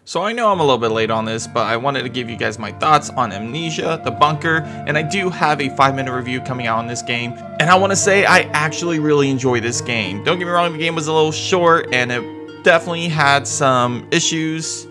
So I know I'm a little bit late on this, but I wanted to give you guys my thoughts on Amnesia The Bunker, and I do have a 5-minute review coming out on this game, and I want to say I actually really enjoy this game. Don't get me wrong, the game was a little short, and it definitely had some issues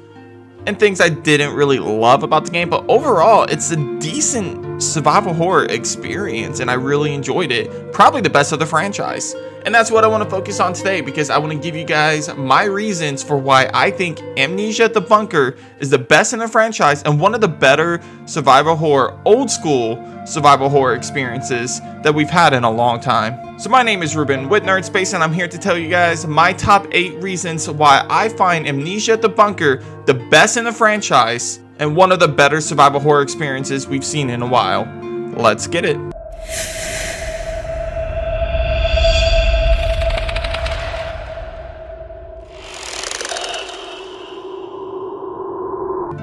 and things I didn't really love about the game, but overall, it's a decent survival horror experience, and I really enjoyed it. Probably the best of the franchise. And that's what I want to focus on today, because I want to give you guys my reasons for why I think Amnesia The Bunker is the best in the franchise and one of the better survival horror, old school survival horror experiences that we've had in a long time. So my name is Ruben with Nerd Space, and I'm here to tell you guys my top 8 reasons why I find Amnesia The Bunker the best in the franchise and one of the better survival horror experiences we've seen in a while. Let's get it.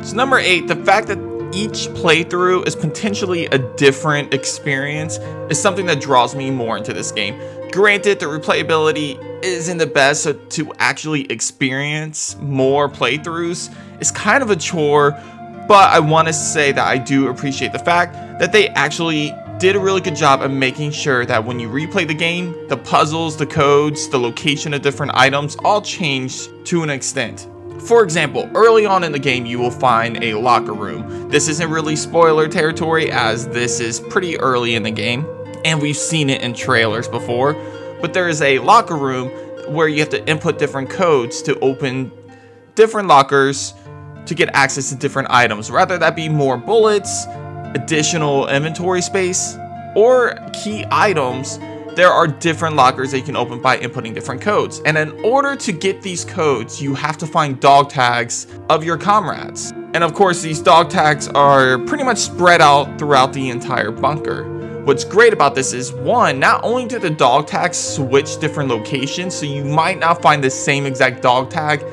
So number 8, the fact that each playthrough is potentially a different experience is something that draws me more into this game. Granted, the replayability isn't the best, so to actually experience more playthroughs is kind of a chore, but I want to say that I do appreciate the fact that they actually did a really good job of making sure that when you replay the game, the puzzles, the codes, the location of different items all changed to an extent. For example, early on in the game, you will find a locker room. This isn't really spoiler territory, as this is pretty early in the game, and we've seen it in trailers before, but there is a locker room where you have to input different codes to open different lockers to get access to different items, whether that be more bullets, additional inventory space, or key items. There are different lockers that you can open by inputting different codes, and in order to get these codes, you have to find dog tags of your comrades. And of course, these dog tags are pretty much spread out throughout the entire bunker. What's great about this is, one, not only do the dog tags switch different locations, so you might not find the same exact dog tag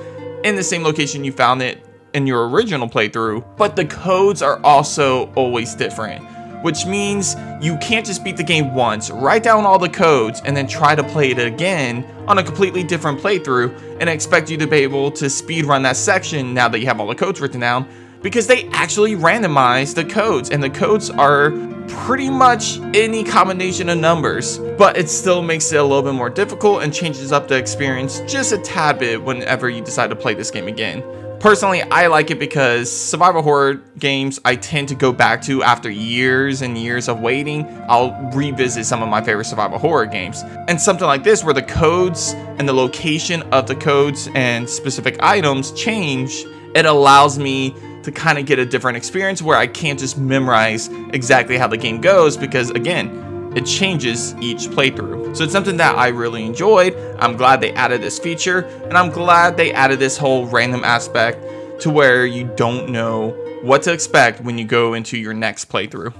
in the same location you found it in your original playthrough, but the codes are also always different. Which means you can't just beat the game once, write down all the codes, and then try to play it again on a completely different playthrough and expect you to be able to speedrun that section now that you have all the codes written down, because they actually randomize the codes, and the codes are pretty much any combination of numbers, but it still makes it a little bit more difficult and changes up the experience just a tad bit whenever you decide to play this game again. Personally, I like it because survival horror games I tend to go back to after years and years of waiting. I'll revisit some of my favorite survival horror games. And something like this, where the codes and the location of the codes and specific items change, it allows me to kind of get a different experience where I can't just memorize exactly how the game goes, because again, it changes each playthrough. So it's something that I really enjoyed. I'm glad they added this feature, and I'm glad they added this whole random aspect to where you don't know what to expect when you go into your next playthrough.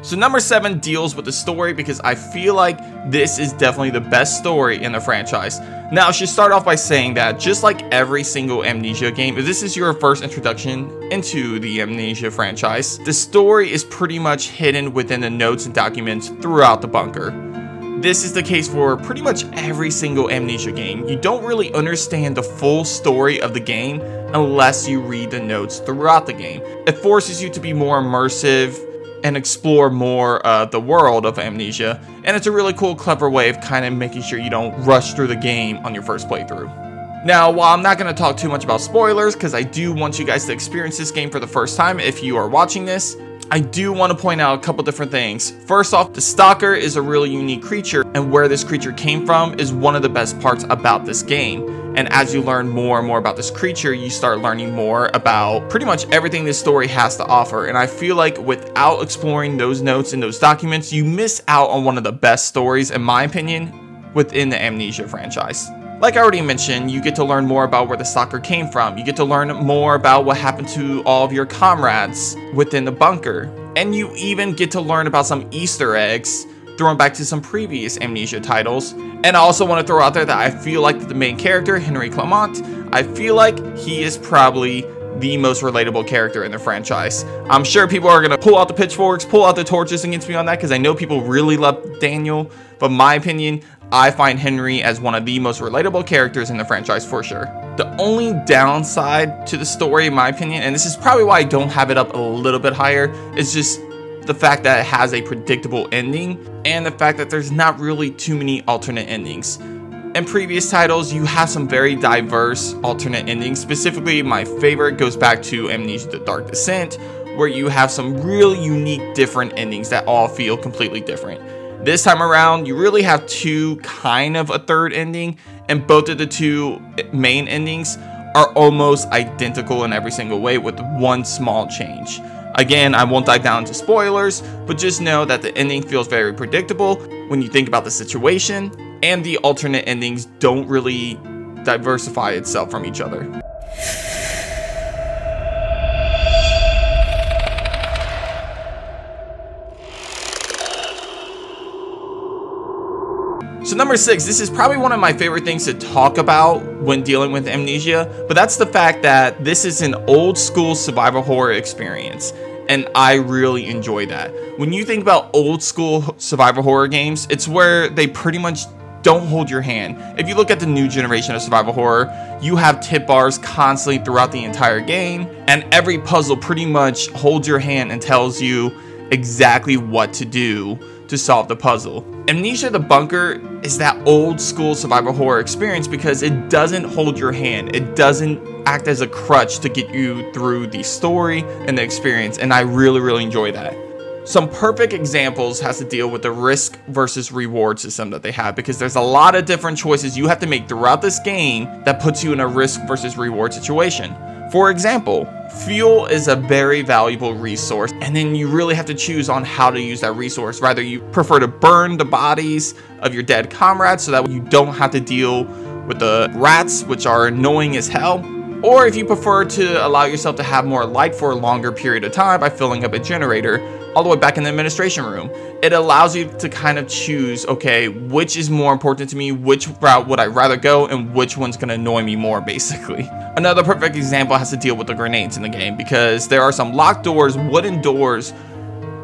So number 7 deals with the story, because I feel like this is definitely the best story in the franchise. Now, I should start off by saying that just like every single Amnesia game, if this is your first introduction into the Amnesia franchise, the story is pretty much hidden within the notes and documents throughout the bunker. This is the case for pretty much every single Amnesia game. You don't really understand the full story of the game unless you read the notes throughout the game. It forces you to be more immersive and explore more of the world of Amnesia, and it's a really cool, clever way of kind of making sure you don't rush through the game on your first playthrough. Now, while I'm not going to talk too much about spoilers, because I do want you guys to experience this game for the first time if you are watching this, I do want to point out a couple different things. First off, the Stalker is a really unique creature, and where this creature came from is one of the best parts about this game. And as you learn more and more about this creature, you start learning more about pretty much everything this story has to offer. And I feel like without exploring those notes and those documents, you miss out on one of the best stories, in my opinion, within the Amnesia franchise. Like I already mentioned, you get to learn more about where the Stalker came from. You get to learn more about what happened to all of your comrades within the bunker. And you even get to learn about some Easter eggs throwing back to some previous Amnesia titles. And I also want to throw out there that I feel like the main character, Henry Clement, I feel like he is probably the most relatable character in the franchise. I'm sure people are going to pull out the pitchforks, pull out the torches against me on that, because I know people really love Daniel. But my opinion, I find Henry as one of the most relatable characters in the franchise for sure. The only downside to the story, in my opinion, and this is probably why I don't have it up a little bit higher, is just the fact that it has a predictable ending and the fact that there's not really too many alternate endings. In previous titles, you have some very diverse alternate endings. Specifically, my favorite goes back to Amnesia The Dark Descent, where you have some really unique different endings that all feel completely different. This time around, you really have two kind of a third ending, and both of the two main endings are almost identical in every single way with one small change. Again, I won't dive down into spoilers, but just know that the ending feels very predictable when you think about the situation, and the alternate endings don't really diversify itself from each other. So number 6, this is probably one of my favorite things to talk about when dealing with Amnesia, but that's the fact that this is an old school survival horror experience. And I really enjoy that. When you think about old school survival horror games, it's where they pretty much don't hold your hand. If you look at the new generation of survival horror, you have tip bars constantly throughout the entire game, and every puzzle pretty much holds your hand and tells you exactly what to do to solve the puzzle. Amnesia The Bunker is that old school survival horror experience because it doesn't hold your hand. It doesn't act as a crutch to get you through the story and the experience, and I really enjoy that. Some perfect examples has to deal with the risk versus reward system that they have, because there's a lot of different choices you have to make throughout this game that puts you in a risk versus reward situation. For example, fuel is a very valuable resource, and then you really have to choose on how to use that resource. Rather, you prefer to burn the bodies of your dead comrades so that you don't have to deal with the rats, which are annoying as hell. Or if you prefer to allow yourself to have more light for a longer period of time by filling up a generator all the way back in the administration room. It allows you to kind of choose, okay, which is more important to me, which route would I rather go, and which one's going to annoy me more, basically. Another perfect example has to deal with the grenades in the game, because there are some locked doors, wooden doors,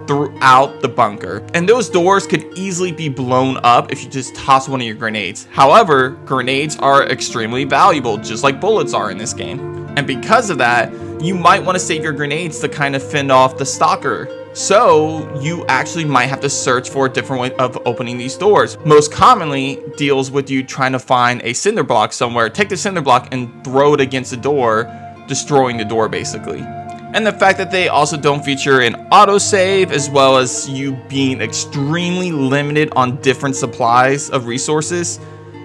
throughout the bunker, and those doors could easily be blown up if you just toss one of your grenades. However, grenades are extremely valuable, just like bullets are in this game, and because of that, you might want to save your grenades to kind of fend off the stalker. So you actually might have to search for a different way of opening these doors. Most commonly deals with you trying to find a cinder block somewhere, take the cinder block and throw it against the door, destroying the door basically. And the fact that they also don't feature an autosave, as well as you being extremely limited on different supplies of resources,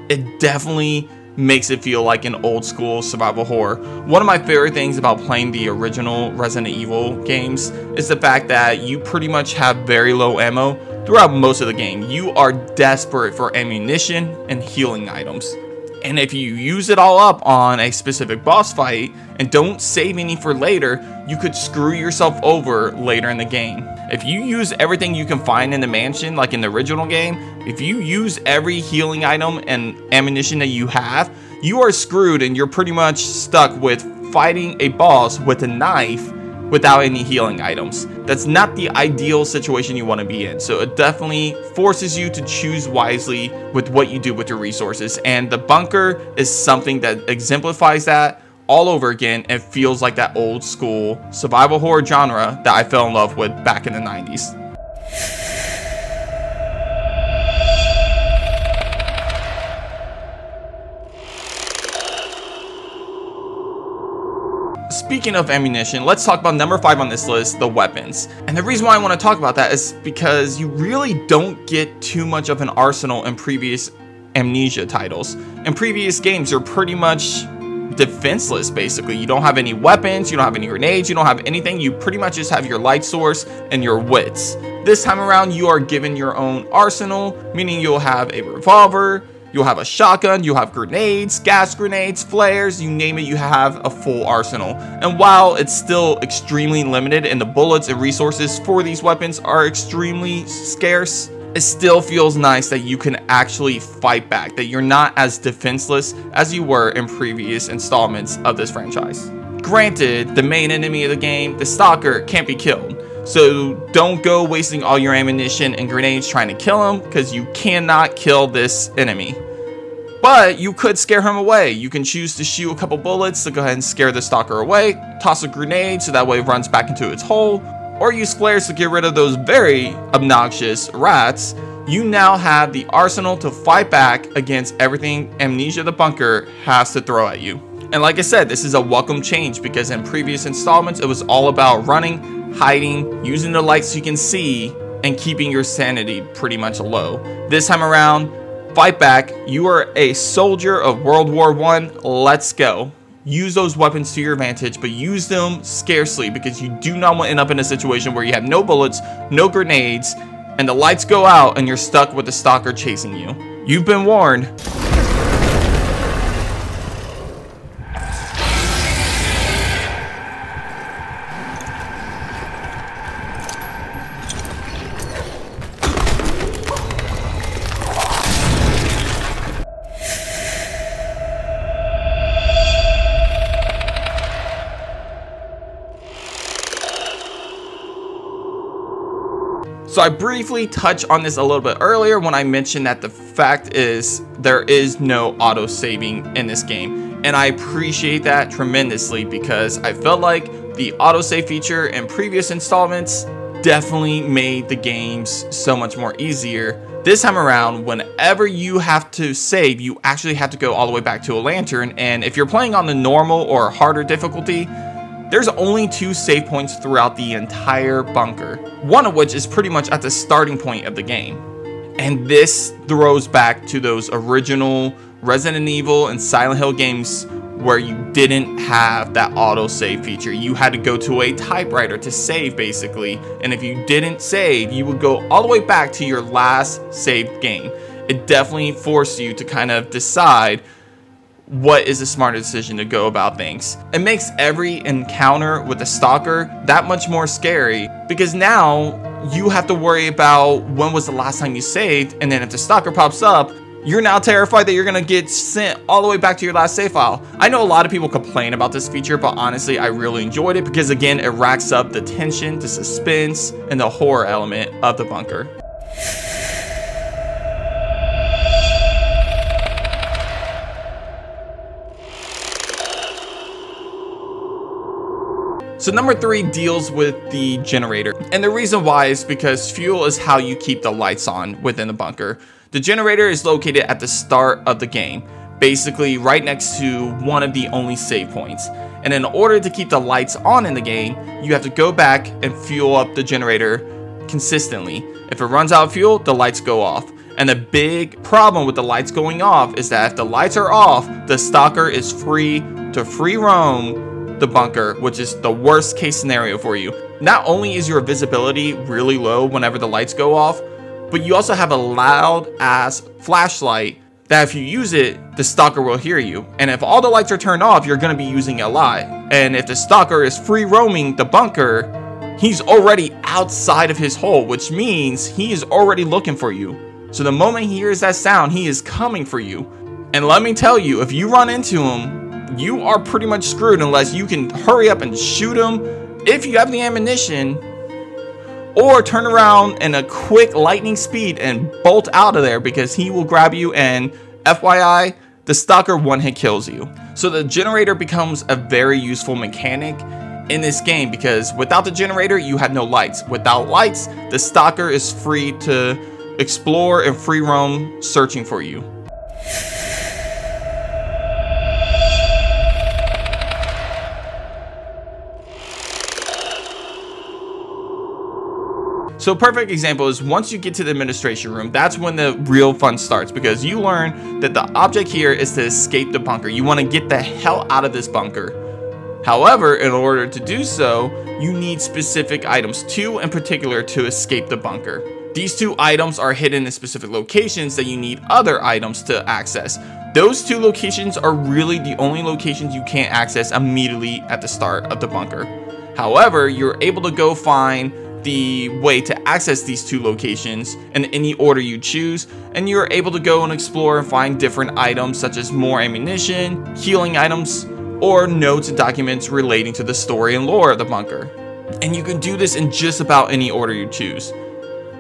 it definitely makes it feel like an old school survival horror. One of my favorite things about playing the original Resident Evil games is the fact that you pretty much have very low ammo throughout most of the game. You are desperate for ammunition and healing items. And if you use it all up on a specific boss fight and don't save any for later, you could screw yourself over later in the game. If you use everything you can find in the mansion, like in the original game, if you use every healing item and ammunition that you have, you are screwed and you're pretty much stuck with fighting a boss with a knife without any healing items. That's not the ideal situation you want to be in. So it definitely forces you to choose wisely with what you do with your resources. And the bunker is something that exemplifies that all over again. It feels like that old school survival horror genre that I fell in love with back in the 90s. Speaking of ammunition, let's talk about number 5 on this list, the weapons. And the reason why I want to talk about that is because you really don't get too much of an arsenal in previous Amnesia titles. In previous games, you're pretty much defenseless, basically. You don't have any weapons, you don't have any grenades, you don't have anything. You pretty much just have your light source and your wits. This time around, you are given your own arsenal, meaning you'll have a revolver, you'll have a shotgun, you'll have grenades, gas grenades, flares, you name it, you have a full arsenal. And while it's still extremely limited and the bullets and resources for these weapons are extremely scarce, it still feels nice that you can actually fight back, that you're not as defenseless as you were in previous installments of this franchise. Granted, the main enemy of the game, the Stalker, can't be killed. So don't go wasting all your ammunition and grenades trying to kill him, because you cannot kill this enemy. But you could scare him away. You can choose to shoot a couple bullets to go ahead and scare the Stalker away, toss a grenade so that way it runs back into its hole, or use flares to get rid of those very obnoxious rats. You now have the arsenal to fight back against everything Amnesia the Bunker has to throw at you. And like I said, this is a welcome change, because in previous installments it was all about running, hiding, using the lights so you can see, and keeping your sanity pretty much low. This time around, fight back. You are a soldier of World War I. Let's go. Use those weapons to your advantage, but use them scarcely, because you do not want to end up in a situation where you have no bullets, no grenades, and the lights go out and you're stuck with the Stalker chasing you. You've been warned. So I briefly touched on this a little bit earlier when I mentioned that the fact is there is no auto saving in this game, and I appreciate that tremendously, because I felt like the autosave feature in previous installments definitely made the games so much more easier. This time around, whenever you have to save, you actually have to go all the way back to a lantern, and if you're playing on the normal or harder difficulty, there's only 2 save points throughout the entire bunker, one of which is pretty much at the starting point of the game. And this throws back to those original Resident Evil and Silent Hill games where you didn't have that auto save feature. You had to go to a typewriter to save, basically, and if you didn't save, you would go all the way back to your last saved game. It definitely forced you to kind of decide what is a smarter decision to go about things. It makes every encounter with the Stalker that much more scary, because now you have to worry about when was the last time you saved, and then if the Stalker pops up, you're now terrified that you're gonna get sent all the way back to your last save file. I know a lot of people complain about this feature, but honestly I really enjoyed it, because again, it racks up the tension, the suspense, and the horror element of the bunker. So number 3 deals with the generator, and the reason why is because fuel is how you keep the lights on within the bunker. The generator is located at the start of the game, basically right next to one of the only save points. And in order to keep the lights on in the game, you have to go back and fuel up the generator consistently. If it runs out of fuel, the lights go off. And the big problem with the lights going off is that if the lights are off, the Stalker is free to free roam the bunker, which is the worst case scenario for you. Not only is your visibility really low whenever the lights go off, but you also have a loud ass flashlight that if you use it, the Stalker will hear you. And if all the lights are turned off, you're going to be using it a lot. And if the Stalker is free roaming the bunker, he's already outside of his hole, which means he is already looking for you. So the moment he hears that sound, he is coming for you. And let me tell you, if you run into him, you are pretty much screwed unless you can hurry up and shoot him if you have the ammunition, or turn around in a quick lightning speed and bolt out of there, because he will grab you, and FYI, the Stalker one-hit kills you. So the generator becomes a very useful mechanic in this game, because without the generator you have no lights. Without lights, the Stalker is free to explore and free roam searching for you. So a perfect example is once you get to the administration room, that's when the real fun starts, because you learn that the object here is to escape the bunker. You want to get the hell out of this bunker. However, in order to do so, you need specific items, 2 in particular, to escape the bunker. These 2 items are hidden in specific locations that you need other items to access. Those 2 locations are really the only locations you can't access immediately at the start of the bunker. However, you're able to go find the way to access these two locations in any order you choose, and you're able to go and explore and find different items such as more ammunition, healing items, or notes and documents relating to the story and lore of the bunker. And you can do this in just about any order you choose.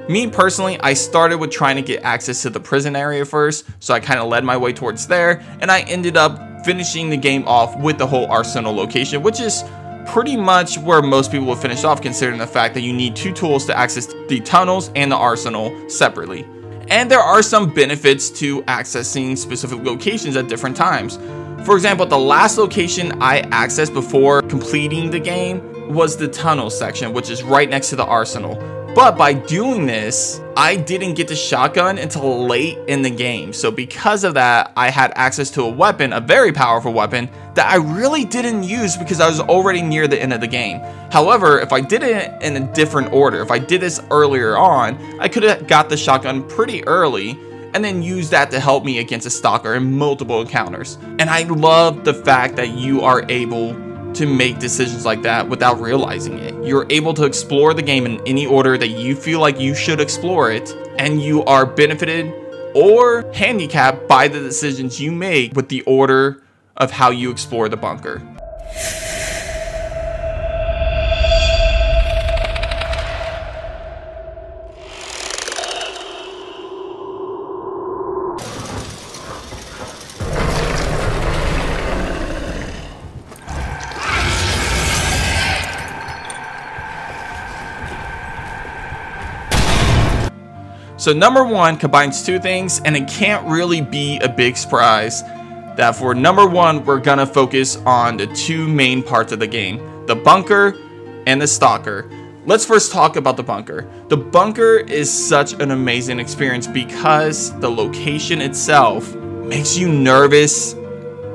Me personally, I started with trying to get access to the prison area first, so I kind of led my way towards there, and I ended up finishing the game off with the whole arsenal location, which is pretty much where most people will finish off, considering the fact that you need two tools to access the tunnels and the arsenal separately. And there are some benefits to accessing specific locations at different times. For example, the last location I accessed before completing the game was the tunnel section, which is right next to the arsenal. But by doing this, I didn't get the shotgun until late in the game. So because of that, I had access to a weapon, a very powerful weapon, that I really didn't use because I was already near the end of the game. However, if I did it in a different order, if I did this earlier on, I could have got the shotgun pretty early and then use that to help me against a stalker in multiple encounters. And I love the fact that you are able to make decisions like that without realizing it. You're able to explore the game in any order that you feel like you should explore it, and you are benefited or handicapped by the decisions you make with the order of how you explore the bunker. So number one combines two things, and it can't really be a big surprise that for number one, we're gonna focus on the two main parts of the game, the bunker and the stalker. Let's first talk about the bunker. The bunker is such an amazing experience because the location itself makes you nervous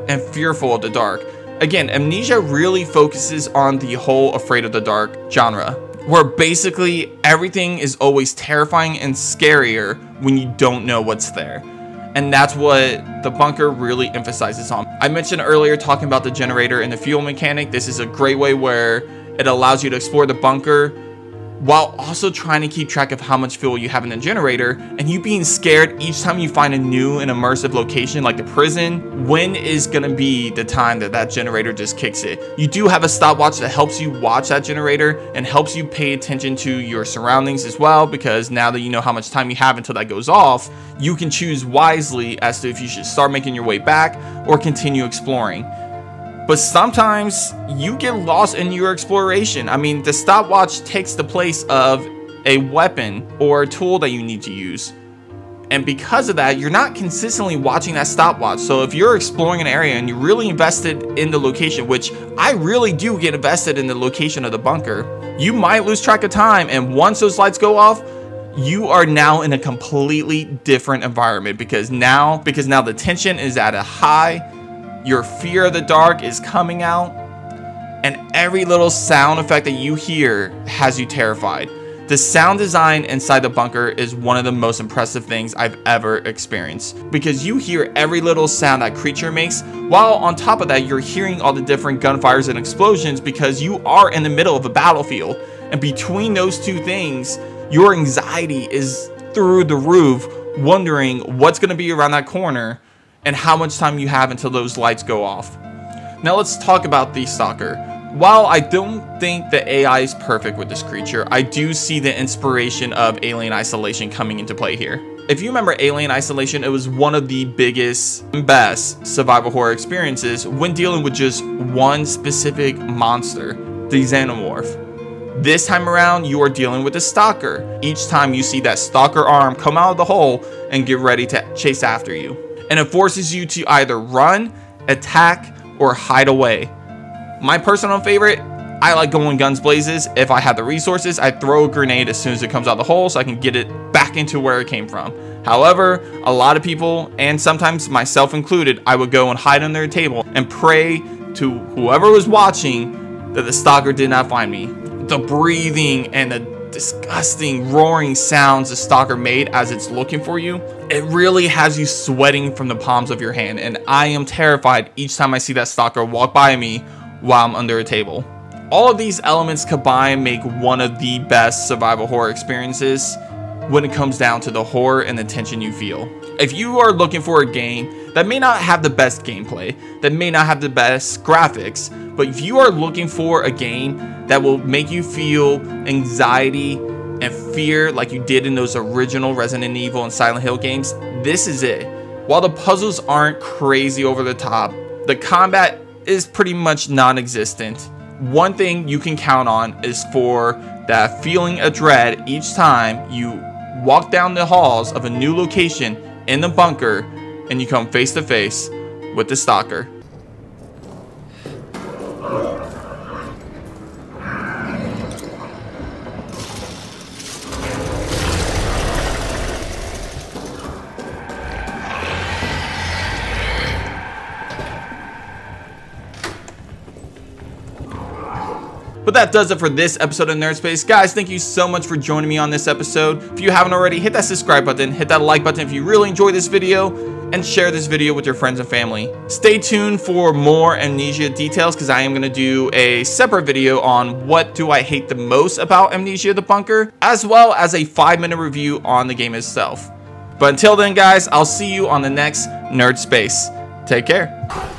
and fearful of the dark. Again, Amnesia really focuses on the whole afraid of the dark genre, where basically everything is always terrifying and scarier when you don't know what's there. And that's what the bunker really emphasizes on. I mentioned earlier talking about the generator and the fuel mechanic. This is a great way where it allows you to explore the bunker while also trying to keep track of how much fuel you have in the generator, and you being scared each time you find a new and immersive location like the prison. When is gonna be the time that that generator just kicks it? You do have a stopwatch that helps you watch that generator and helps you pay attention to your surroundings as well, because now that you know how much time you have until that goes off, you can choose wisely as to if you should start making your way back or continue exploring. But sometimes you get lost in your exploration. I mean, the stopwatch takes the place of a weapon or a tool that you need to use. And because of that, you're not consistently watching that stopwatch. So if you're exploring an area and you're really invested in the location, which I really do get invested in the location of the bunker, you might lose track of time. And once those lights go off, you are now in a completely different environment because now the tension is at a high. Your fear of the dark is coming out, and every little sound effect that you hear has you terrified. The sound design inside the bunker is one of the most impressive things I've ever experienced, because you hear every little sound that creature makes, while on top of that you're hearing all the different gunfires and explosions because you are in the middle of a battlefield. And between those two things, your anxiety is through the roof, wondering what's going to be around that corner and how much time you have until those lights go off. Now let's talk about the stalker. While I don't think the AI is perfect with this creature, I do see the inspiration of Alien Isolation coming into play here. If you remember Alien Isolation, it was one of the biggest and best survival horror experiences when dealing with just one specific monster, the Xenomorph. This time around, you are dealing with the stalker. Each time you see that stalker arm come out of the hole and get ready to chase after you. And it forces you to either run, attack, or hide away. My personal favorite, I like going guns blazes. If I have the resources, I throw a grenade as soon as it comes out of the hole so I can get it back into where it came from. However, a lot of people, and sometimes myself included, I would go and hide under a table and pray to whoever was watching that the stalker did not find me. The breathing and the disgusting roaring sounds the stalker made as it's looking for you, it really has you sweating from the palms of your hand, and I am terrified each time I see that stalker walk by me while I'm under a table. All of these elements combined make one of the best survival horror experiences when it comes down to the horror and the tension you feel. If you are looking for a game that may not have the best gameplay, that may not have the best graphics, but if you are looking for a game that will make you feel anxiety and fear like you did in those original Resident Evil and Silent Hill games, this is it. While the puzzles aren't crazy over the top, the combat is pretty much non-existent. One thing you can count on is for that feeling of dread each time you walk down the halls of a new location in the bunker and you come face to face with the stalker. But that does it for this episode of Nerd Space. Guys, thank you so much for joining me on this episode. If you haven't already, hit that subscribe button, hit that like button if you really enjoyed this video, and share this video with your friends and family. Stay tuned for more Amnesia details, because I am going to do a separate video on what do I hate the most about Amnesia The Bunker, as well as a 5-minute review on the game itself. But until then, guys, I'll see you on the next Nerd Space. Take care.